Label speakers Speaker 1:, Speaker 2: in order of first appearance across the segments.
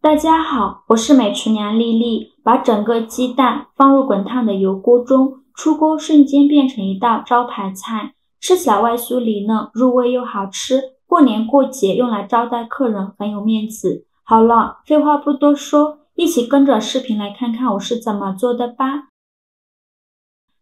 Speaker 1: 大家好，我是美厨娘丽丽。把整个鸡蛋放入滚烫的油锅中，出锅瞬间变成一道招牌菜，吃起来外酥里嫩，入味又好吃。过年过节用来招待客人很有面子。好了，废话不多说，一起跟着视频来看看我是怎么做的吧。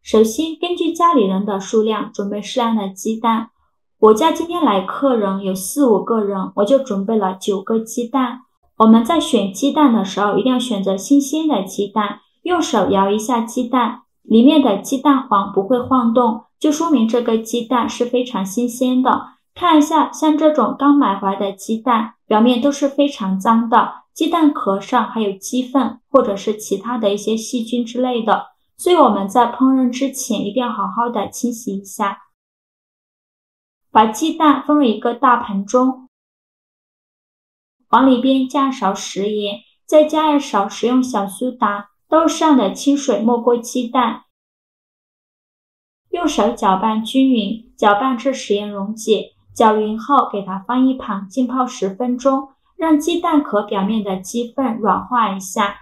Speaker 1: 首先，根据家里人的数量准备适量的鸡蛋。我家今天来客人有4、5个人，我就准备了9个鸡蛋。我们在选鸡蛋的时候，一定要选择新鲜的鸡蛋，用手摇一下鸡蛋，里面的鸡蛋黄不会晃动，就说明这个鸡蛋是非常新鲜的。看一下，像这种刚买回来的鸡蛋，表面都是非常脏的，鸡蛋壳上还有鸡粪或者是其他的一些细菌之类的，所以我们在烹饪之前一定要好好的清洗一下。把鸡蛋放入一个大盆中，往里边加勺食盐，再加1勺食用小苏打，豆上的清水没过鸡蛋，用手搅拌均匀，搅拌至食盐溶解。搅匀后给它放一旁浸泡10分钟，让鸡蛋壳表面的鸡粪软化一下。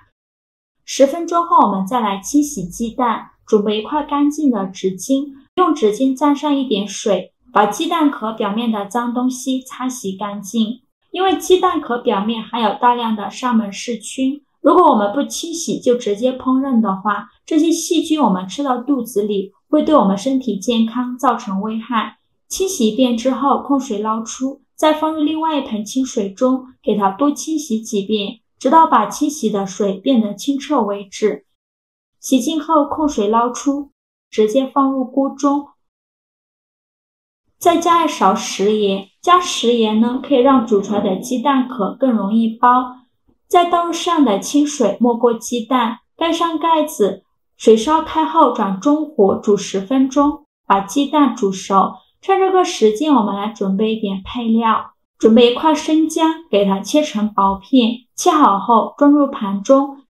Speaker 1: 10分钟后我们再来清洗鸡蛋，准备一块干净的纸巾，用纸巾沾上一点水，把鸡蛋壳表面的脏东西擦洗干净。因为鸡蛋壳表面含有大量的沙门氏菌，如果我们不清洗就直接烹饪的话，这些细菌我们吃到肚子里，会对我们身体健康造成危害。清洗一遍之后，控水捞出，再放入另外一盆清水中，给它多清洗几遍，直到把清洗的水变得清澈为止。洗净后控水捞出，直接放入锅中，再加1勺食盐。加食盐呢，可以让煮出来的鸡蛋壳更容易剥。再倒入适量的清水没过鸡蛋，盖上盖子，水烧开后转中火煮10分钟，把鸡蛋煮熟。趁这个时间我们来准备一点配料，准备1块生姜，给它切成薄片，切好后装入盘中，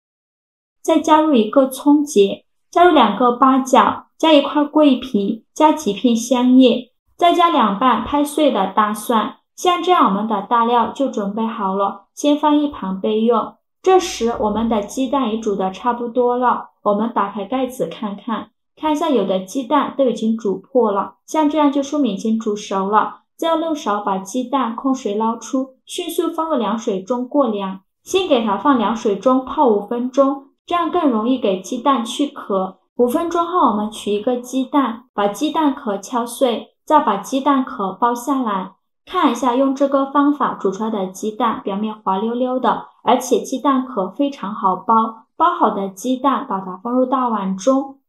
Speaker 1: 再加入1个葱节，加入2个八角，加1块桂皮，加几片香叶，再加2瓣拍碎的大蒜。像这样我们的大料就准备好了，先放一旁备用。这时我们的鸡蛋也煮得差不多了，我们打开盖子看一下，有的鸡蛋都已经煮破了，像这样就说明已经煮熟了。再用漏勺把鸡蛋控水捞出，迅速放入凉水中过凉，先给它放凉水中泡5分钟，这样更容易给鸡蛋去壳。5分钟后我们取一个鸡蛋，把鸡蛋壳敲碎，再把鸡蛋壳剥下来。看一下，用这个方法煮出来的鸡蛋表面滑溜溜的，而且鸡蛋壳非常好剥。剥好的鸡蛋把它放入大碗中，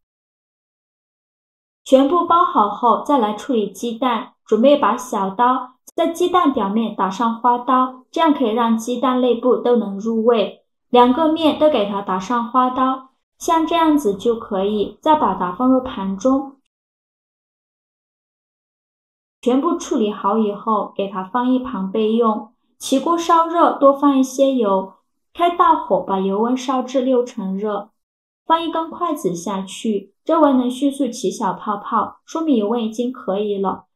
Speaker 1: 全部剥好后再来处理鸡蛋，准备一把小刀，在鸡蛋表面打上花刀，这样可以让鸡蛋内部都能入味。2个面都给它打上花刀，像这样子就可以。再把它放入盘中，全部处理好以后给它放一旁备用。起锅烧热，多放一些油，开大火把油温烧至6成热，放1根筷子下去，周围能迅速起小泡泡，说明油温已经可以了。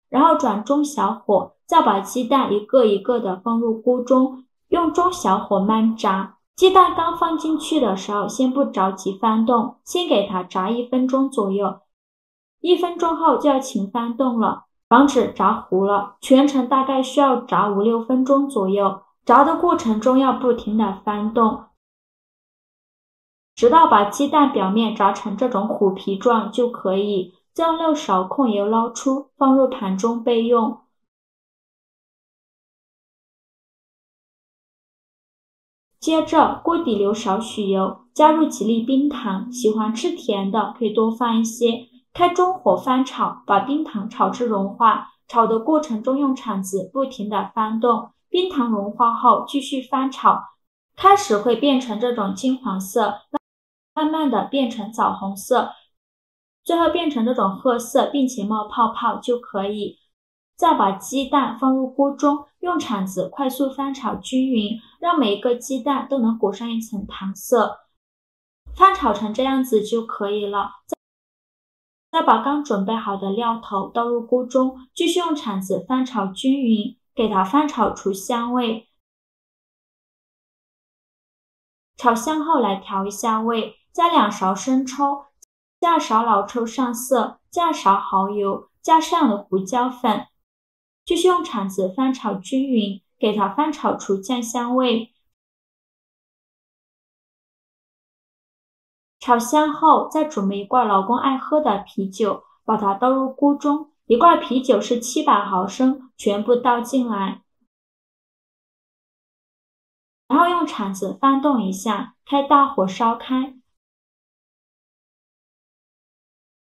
Speaker 1: 然后转中小火，再把鸡蛋一个一个的放入锅中，用中小火慢炸。鸡蛋刚放进去的时候先不着急翻动，先给它炸1分钟左右。1分钟后就要勤翻动了，防止炸糊了。全程大概需要炸5、6分钟左右，炸的过程中要不停的翻动，直到把鸡蛋表面炸成这种虎皮状就可以。再用漏勺控油捞出，放入盘中备用。接着锅底留少许油，加入几粒冰糖，喜欢吃甜的可以多放一些。开中火翻炒，把冰糖炒至融化，炒的过程中用铲子不停的翻动，冰糖融化后继续翻炒，开始会变成这种金黄色，慢慢的变成枣红色，最后变成这种褐色并且冒泡泡就可以。再把鸡蛋放入锅中，用铲子快速翻炒均匀，让每一个鸡蛋都能裹上一层糖色。翻炒成这样子就可以了。再把刚准备好的料头倒入锅中，继续用铲子翻炒均匀，给它翻炒出香味。炒香后来调一下味，加2勺生抽，加2勺老抽上色，加2勺蚝油，加适量的胡椒粉，继续用铲子翻炒均匀，给它翻炒出酱香味。炒香后，再准备一罐老公爱喝的啤酒，把它倒入锅中。一罐啤酒是700毫升，全部倒进来，然后用铲子翻动一下，开大火烧开。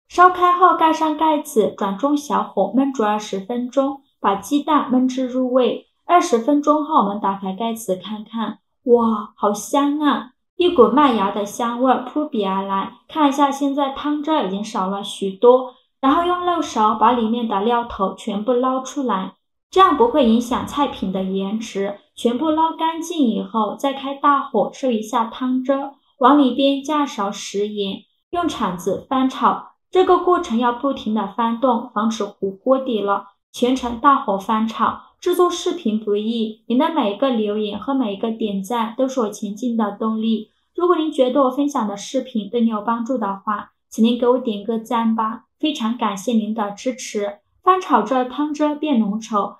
Speaker 1: 烧开后盖上盖子，转中小火焖煮20分钟，把鸡蛋焖至入味。20分钟后，我们打开盖子看看，哇，好香啊！一股麦芽的香味扑鼻而来。看一下，现在汤汁已经少了许多。然后用漏勺把里面的料头全部捞出来，这样不会影响菜品的颜值。全部捞干净以后，再开大火收一下汤汁，往里边加勺食盐，用铲子翻炒。这个过程要不停的翻动，防止糊锅底了。全程大火翻炒。制作视频不易，您的每一个留言和每一个点赞都是我前进的动力。如果您觉得我分享的视频对你有帮助的话，请您给我点个赞吧，非常感谢您的支持。翻炒至汤汁变浓稠，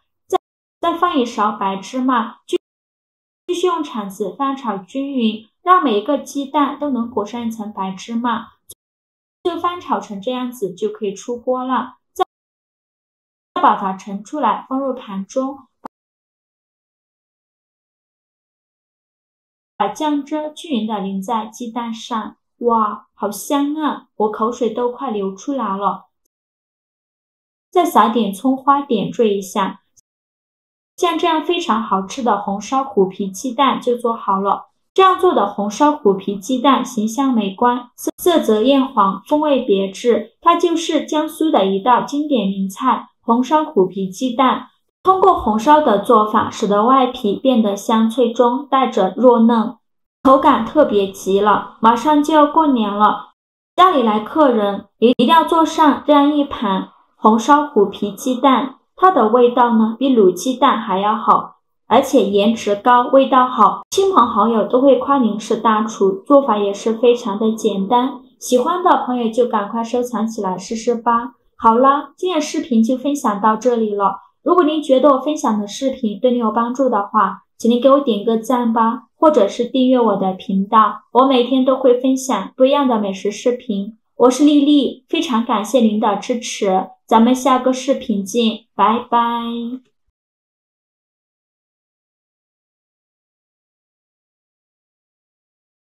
Speaker 1: 再放一勺白芝麻，继续用铲子翻炒均匀，让每一个鸡蛋都能裹上一层白芝麻。就翻炒成这样子就可以出锅了。再把它盛出来，放入盘中，把酱汁均匀的淋在鸡蛋上。哇，好香啊！我口水都快流出来了。再撒点葱花点缀一下，像这样非常好吃的红烧虎皮鸡蛋就做好了。这样做的红烧虎皮鸡蛋形象美观，色泽艳黄，风味别致，它就是江苏的一道经典名菜——红烧虎皮鸡蛋。通过红烧的做法，使得外皮变得香脆中带着弱嫩，口感特别极了。马上就要过年了，家里来客人一定要做上这样一盘红烧虎皮鸡蛋，它的味道呢比卤鸡蛋还要好，而且颜值高，味道好，亲朋好友都会夸您是大厨。做法也是非常的简单，喜欢的朋友就赶快收藏起来试试吧。好了，今天视频就分享到这里了。如果您觉得我分享的视频对你有帮助的话，请您给我点个赞吧，或者是订阅我的频道，我每天都会分享不一样的美食视频。我是丽丽，非常感谢您的支持，咱们下个视频见，拜拜。